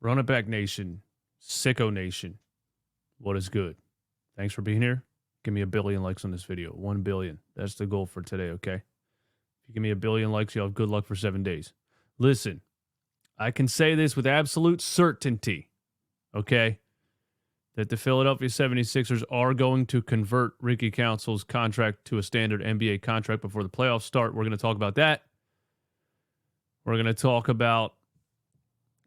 Run it back nation, sicko nation. What is good? Thanks for being here. Give me 1 billion likes on this video. 1 billion. That's the goal for today, okay? If you give me 1 billion likes, you'll have good luck for 7 days. Listen, I can say this with absolute certainty, okay? That the Philadelphia 76ers are going to convert Ricky Council's contract to a standard NBA contract before the playoffs start. We're going to talk about that. We're going to talk about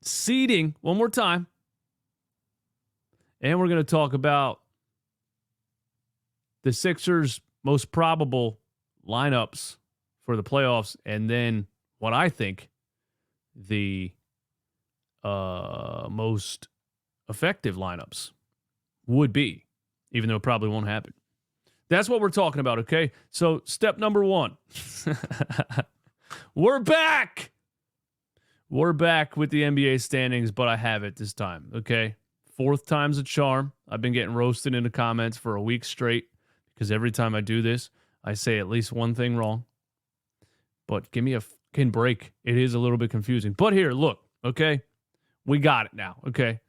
seeding one more time. And we're going to talk about the Sixers' most probable lineups for the playoffs, and then what I think the most effective lineups would be, even though it probably won't happen. That's what we're talking about, okay? So step number 1. We're back! We're back with the NBA standings, but I have it this time, okay? 4th time's a charm. I've been getting roasted in the comments for a week straight because every time I do this, I say at least one thing wrong. But give me a fucking break. It is a little bit confusing. But here, look, okay? We got it now, okay?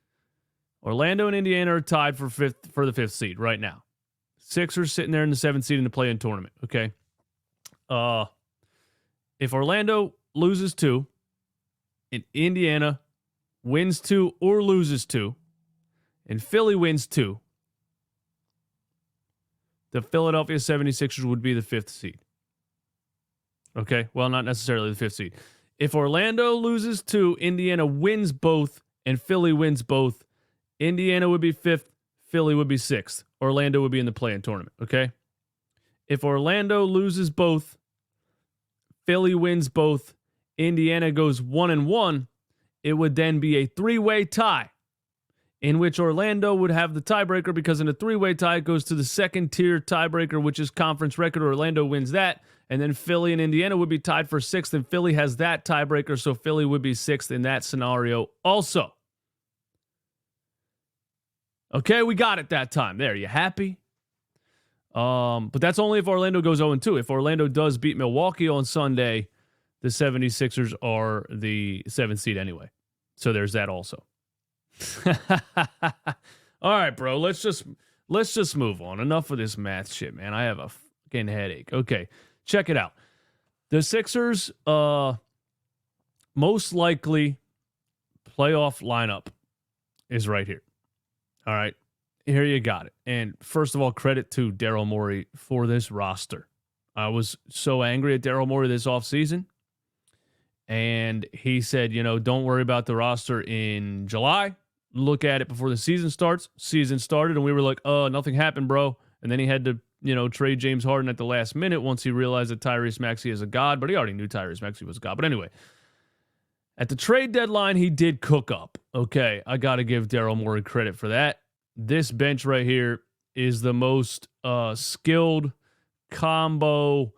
Orlando and Indiana are tied for the 5th seed right now. Sixers sitting there in the 7th seed in the play-in tournament, okay? If Orlando loses 2, and Indiana wins 2 or loses 2, and Philly wins 2, the Philadelphia 76ers would be the 5th seed. Okay? Well, not necessarily the 5th seed. If Orlando loses 2, Indiana wins both, and Philly wins both, Indiana would be 5th, Philly would be 6th. Orlando would be in the play-in tournament, okay? If Orlando loses both, Philly wins both, Indiana goes 1-1, it would then be a 3-way tie in which Orlando would have the tiebreaker because in a 3-way tie, it goes to the 2nd-tier tiebreaker, which is conference record. Orlando wins that, and then Philly and Indiana would be tied for 6th, and Philly has that tiebreaker, so Philly would be 6th in that scenario also. Okay, we got it that time. There, you happy? But that's only if Orlando goes 0-2. If Orlando does beat Milwaukee on Sunday, the 76ers are the 7th seed anyway. So there's that also. All right, bro. Let's just move on. Enough of this math shit, man. I have a fucking headache. Okay, check it out. The Sixers most likely playoff lineup is right here. All right, here you got it. And first of all, credit to Daryl Morey for this roster. I was so angry at Daryl Morey this offseason. And he said, don't worry about the roster in July. Look at it before the season starts. Season started, and we were like, nothing happened, bro. And then he had to, trade James Harden at the last minute once he realized that Tyrese Maxey is a god. But he already knew Tyrese Maxey was a god. But anyway, at the trade deadline, he did cook up. Okay, I got to give Daryl Morey credit for that. This bench right here is the most skilled combo,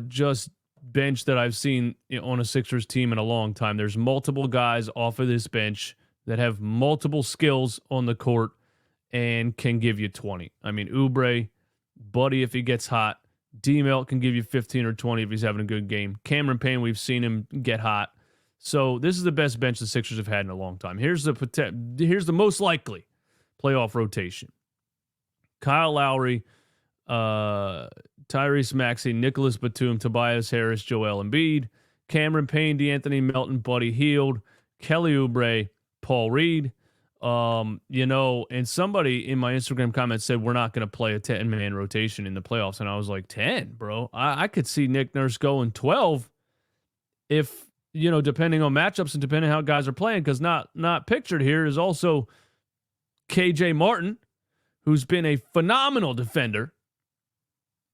just bench that I've seen on a Sixers team in a long time. There's multiple guys off of this bench that have multiple skills on the court and can give you 20. I mean, Oubre, Buddy, if he gets hot. D-Melt can give you 15 or 20 if he's having a good game. Cameron Payne, we've seen him get hot. So this is the best bench the Sixers have had in a long time. Here's the most likely playoff rotation. Kyle Lowry, Tyrese Maxey, Nicholas Batum, Tobias Harris, Joel Embiid, Cameron Payne, DeAnthony Melton, Buddy Hield, Kelly Oubre, Paul Reed. And somebody in my Instagram comments said we're not going to play a 10-man rotation in the playoffs. And I was like, 10, bro? I could see Nick Nurse going 12 if, depending on matchups and depending on how guys are playing, because not pictured here is also KJ Martin, who's been a phenomenal defender,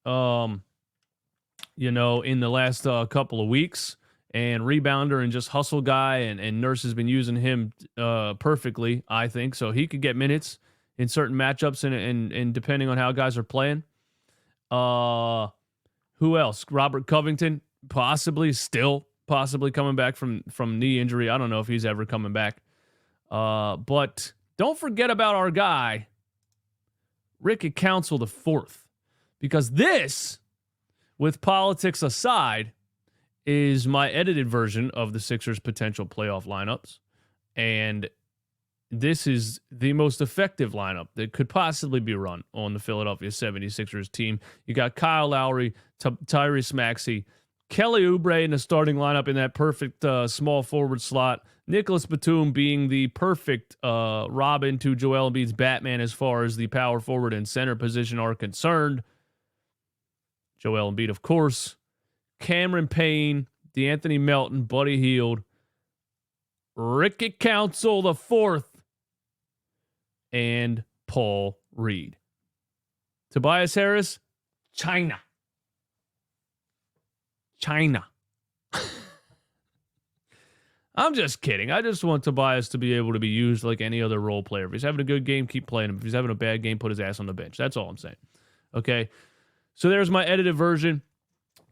in the last couple of weeks, and rebounder and just hustle guy, and Nurse has been using him perfectly, I think. So he could get minutes in certain matchups and depending on how guys are playing. Who else? Robert Covington, possibly coming back from knee injury. I don't know if he's ever coming back. But don't forget about our guy, Ricky Council IV, because this, with politics aside, is my edited version of the Sixers' potential playoff lineups. And this is the most effective lineup that could possibly be run on the Philadelphia 76ers team. You got Kyle Lowry, Tyrese Maxey, Kelly Oubre in the starting lineup in that perfect small forward slot. Nicholas Batum being the perfect Robin to Joel Embiid's Batman as far as the power forward and center position are concerned. Joel Embiid, of course. Cameron Payne, DeAnthony Melton, Buddy Hield, Ricky Council the fourth, and Paul Reed. Tobias Harris, China. I'm just kidding. I just want Tobias to be able to be used like any other role player. If he's having a good game, keep playing him. If he's having a bad game, put his ass on the bench. That's all I'm saying. Okay? So there's my edited version.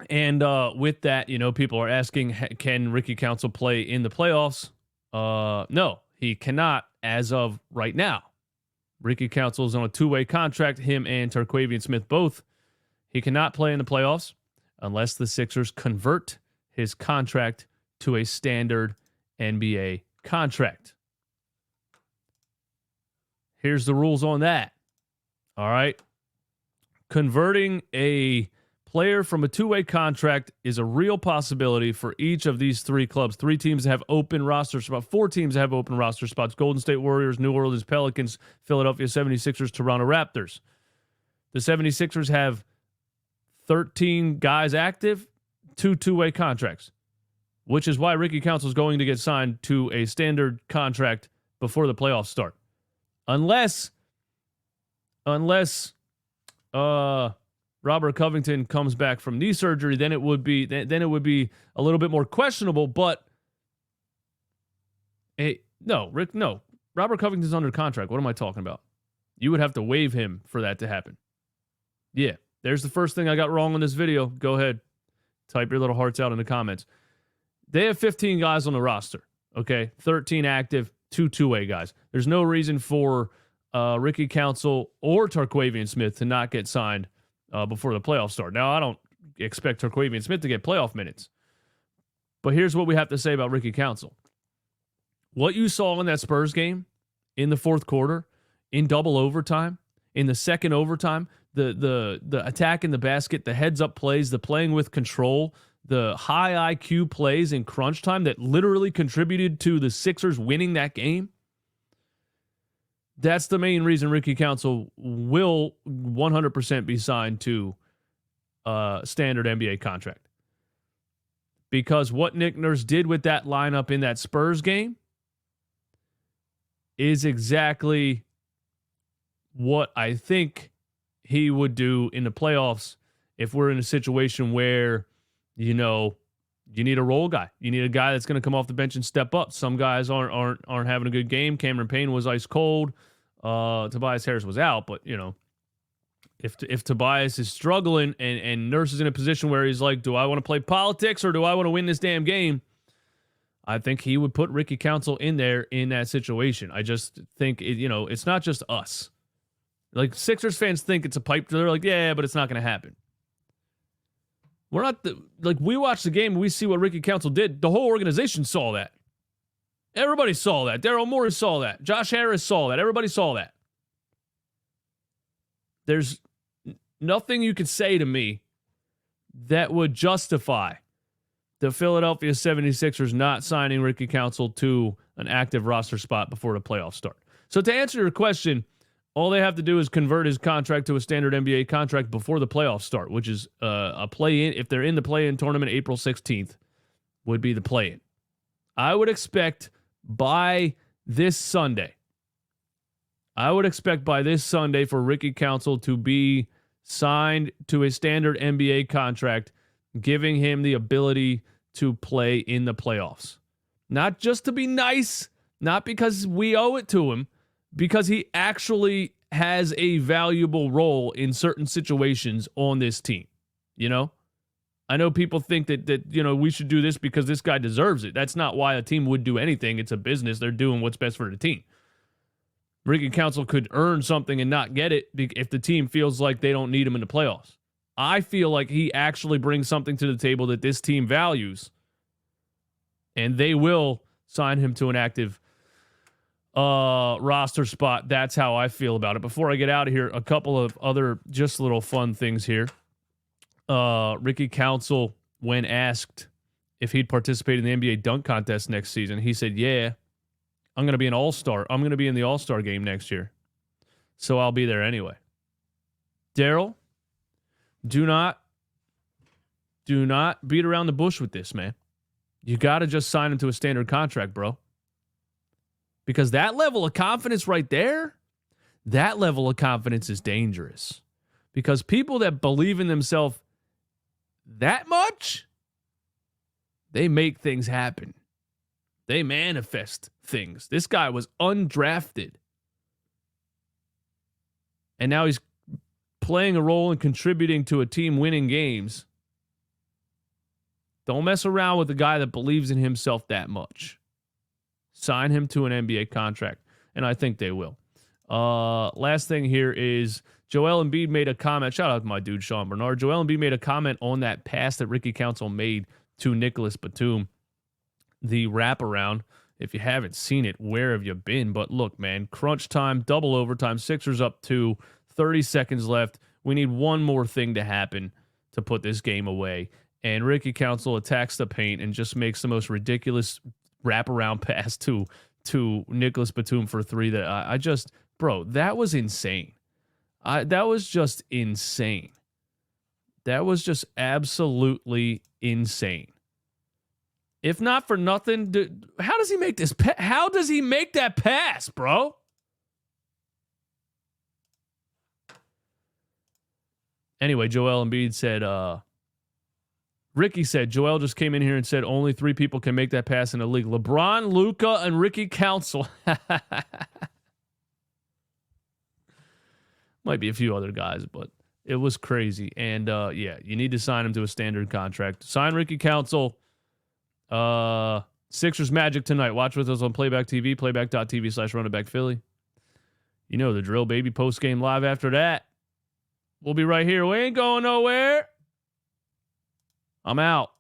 And with that, people are asking, can Ricky Council play in the playoffs? No, he cannot as of right now. Ricky Council is on a two-way contract, him and Terquavion Smith both. He cannot play in the playoffs unless the Sixers convert his contract to a standard NBA contract. Here's the rules on that. All right. Converting a player from a two-way contract is a real possibility for each of these three clubs. 3 teams have open roster spots. 4 teams have open roster spots. Golden State Warriors, New Orleans Pelicans, Philadelphia 76ers, Toronto Raptors. The 76ers have 13 guys active, 2 two-way contracts, which is why Ricky Council is going to get signed to a standard contract before the playoffs start. Unless Robert Covington comes back from knee surgery, then it would be a little bit more questionable. But no. Robert Covington's under contract. What am I talking about? You would have to waive him for that to happen. Yeah, there's the first thing I got wrong on this video. Go ahead, type your little hearts out in the comments. They have 15 guys on the roster. Okay, 13 active, 2 two-way guys. There's no reason for Ricky Council or Terquavion Smith to not get signed before the playoffs start. Now, I don't expect Terquavion Smith to get playoff minutes. But here's what we have to say about Ricky Council. What you saw in that Spurs game in the fourth quarter, in double overtime, in the second overtime, the attack in the basket, the heads-up plays, the playing with control, the high IQ plays in crunch time that literally contributed to the Sixers winning that game, that's the main reason Ricky Council will 100% be signed to a standard NBA contract. Because what Nick Nurse did with that lineup in that Spurs game is exactly what I think he would do in the playoffs if we're in a situation where, you need a role guy. You need a guy that's going to come off the bench and step up. Some guys aren't having a good game. Cameron Payne was ice cold. Tobias Harris was out, but if Tobias is struggling and Nurse is in a position where he's like, do I want to play politics or do I want to win this damn game? I think he would put Ricky Council in there in that situation. I just think it's not just us. Like, Sixers fans think it's a pipe. They're like, yeah, but it's not going to happen. We're not we watched the game and we see what Ricky Council did. The whole organization saw that. Everybody saw that. Daryl Morey saw that. Josh Harris saw that. Everybody saw that. There's nothing you could say to me that would justify the Philadelphia 76ers not signing Ricky Council to an active roster spot before the playoffs start. So to answer your question, all they have to do is convert his contract to a standard NBA contract before the playoffs start, which is a play-in. If they're in the play-in tournament, April 16th would be the play-in. I would expect by this Sunday for Ricky Council to be signed to a standard NBA contract, giving him the ability to play in the playoffs. Not just to be nice, not because we owe it to him, because he actually has a valuable role in certain situations on this team. I know people think that we should do this because this guy deserves it. That's not why a team would do anything. It's a business. They're doing what's best for the team. Ricky Council could earn something and not get it if the team feels like they don't need him in the playoffs. I feel like he actually brings something to the table that this team values, and they will sign him to an active roster spot. That's how I feel about it. Before I get out of here, a couple of other just little fun things here. Ricky Council, when asked if he'd participate in the NBA dunk contest next season, he said, yeah, I'm going to be an all-star. I'm going to be in the all-star game next year. So I'll be there anyway. Daryl, do not beat around the bush with this, man. You got to just sign him to a standard contract, bro. Because that level of confidence right there, that level of confidence is dangerous. Because people that believe in themselves that much, they make things happen. They manifest things. This guy was undrafted. And now he's playing a role and contributing to a team winning games. Don't mess around with a guy that believes in himself that much. Sign him to an NBA contract, and I think they will. Last thing here is Joel Embiid made a comment. Shout out to my dude, Sean Bernard. Joel Embiid made a comment on that pass that Ricky Council made to Nicholas Batum. The wraparound. If you haven't seen it, where have you been? But look, man, crunch time, double overtime, Sixers up 2, 30 seconds left. We need one more thing to happen to put this game away. And Ricky Council attacks the paint and just makes the most ridiculous wraparound pass to Nicholas Batum for 3 that I just, bro, that was insane. That was just insane. That was just absolutely insane. If not for nothing, dude, how does he make this? How does he make that pass, bro? Anyway, Joel Embiid said, Ricky said, Joel just came in here and said only 3 people can make that pass in the league. LeBron, Luka, and Ricky Council. Might be a few other guys, but it was crazy. And, yeah, you need to sign him to a standard contract. Sign Ricky Council. Sixers Magic tonight. Watch with us on Playback TV, playback.tv/runitbackphilly. You know the drill, baby. Post-game live after that. We'll be right here. We ain't going nowhere. I'm out.